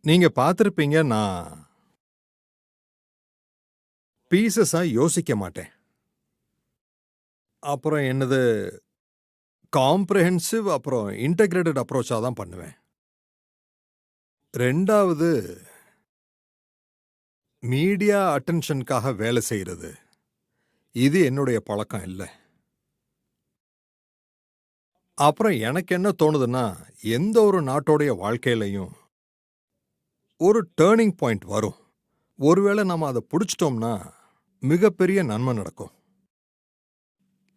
நீங்க பார்த்திருப்பீங்க, நான் பீசஸா யோசிக்க மாட்டேன். அப்புறம் என்னது காம்ப்ரிஹென்சிவ் அப்புறம் இன்டகிரேட்டட் அப்ரோச்சா தான் பண்ணுவேன். 2வது மீடியா அட்டென்ஷனுக்காக வேலை செய்றது. இது என்னுடைய பழக்கம் இல்ல. அப்புறம் எனக்கு என்ன தோணுதுன்னா, எந்த ஒரு நாட்டோடைய வாழ்க்கையிலயும் ஒரு டர்னிங் பாயிண்ட் வரும். ஒருவேளை நாம அத புடிச்சிட்டோம்னா, மிகப்பெரிய நன்மை நடக்கும்.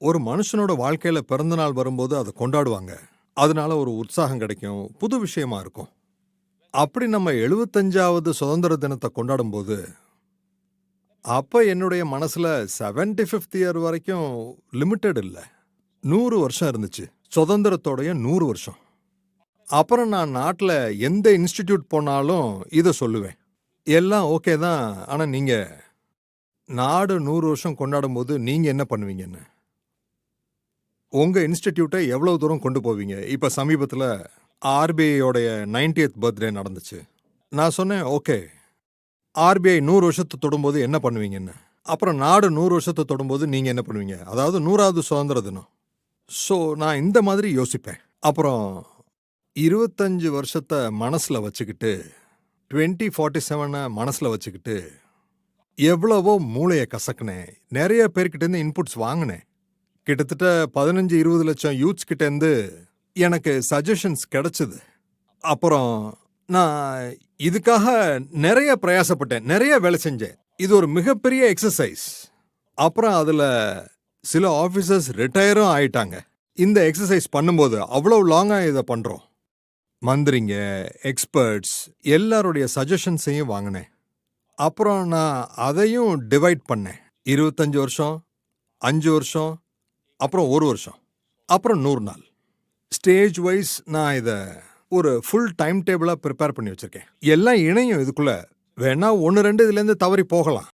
ஒரு மனுஷனோட வாழ்க்கையில பிறந்த நாள் வரும்போது அத கொண்டாடுவாங்க. அதனால ஒரு உற்சாகம் கிடைக்கும். புது விஷயமா இருக்கும். அப்படி நம்ம 75வது சுதந்திர தினத்த கொண்டாடும்போது, அப்ப என்னுடைய மனசுல 75th இயர் வரைக்கும் லிமிட்டெட் இல்ல. 100 வருஷம் இருந்துச்சு. சுதந்திரத்தோடைய 100 வருஷம். அப்புறம் நான் நாட்டுல எந்த இன்ஸ்டிடியூட் போனாலும் இத சொல்லுவேன். எல்லாம் ஓகே தான். ஆனா நீங்க நாடு 100 வருஷம் கொண்டாடும்போது நீங்க என்ன பண்ணுவீங்கன்னு? உங்க இன்ஸ்டிடியூட்ட எவ்வளவு தூரம் கொண்டு போவீங்க? இப்ப சமீபத்துல ஆர்பிஐயோடைய 90th பர்த்டே நடந்துச்சு. நான் சொன்னேன், ஓகே. ஆர்பிஐ 100 வருஷத்த தொடும்போது என்ன பண்ணுவீங்கன்னு. அப்புறம் நாடு 100 வருஷத்த தொடும்போது நீங்க என்ன பண்ணுவீங்க? அதாவது 100வது சுதந்திர தினம். ஸோ நான் இந்த மாதிரி யோசிப்பேன். அப்புறம் 25 வருஷத்த மனசுல வச்சுக்கிட்டு 2047 மனசுல வச்சுக்கிட்டு எவ்வளவோ மூளைய கசக்குனேன். நிறைய பேர்கிட்டேருந்து இன்புட்ஸ் வாங்குனேன். கிட்டத்தட்ட 15, 20 லட்சம் யூத்ஸ் கிட்டேருந்து எனக்கு சஜஷன்ஸ் கிடைச்சது. அப்புறம் நான் இதுக்காக நிறைய பிரயாசப்பட்டேன். நிறைய வேலை செஞ்சேன். இது ஒரு மிகப்பெரிய எக்ஸர்சைஸ். அப்புறம் அதுல சில ஆபீசர்ஸ் ரிட்டயரும் ஆயிட்டாங்க. இந்த எக்ஸர்சைஸ் பண்ணும்போது அவ்வளவு லாங்கா இத பண்றோம். மந்திரிங்க, எக்ஸ்பர்ட்ஸ் எல்லாருடைய சஜஷன்ஸையும் வாங்கினேன். அப்புறம் நான் அதையும் டிவைட் பண்ணேன். 25 வருஷம், 5 வருஷம், அப்புறம் 1 வருஷம், அப்புறம் 100 நாள். ஸ்டேஜ் வைஸ் நான் இத ஒரு ஃபுல் டைம் டேபிளா ப்ரிப்பேர் பண்ணி வச்சிருக்கேன். எல்லாம் இணையும் இதுக்குள்ள. வேணா 1, 2 இதுலேருந்து தவறி போகலாம்.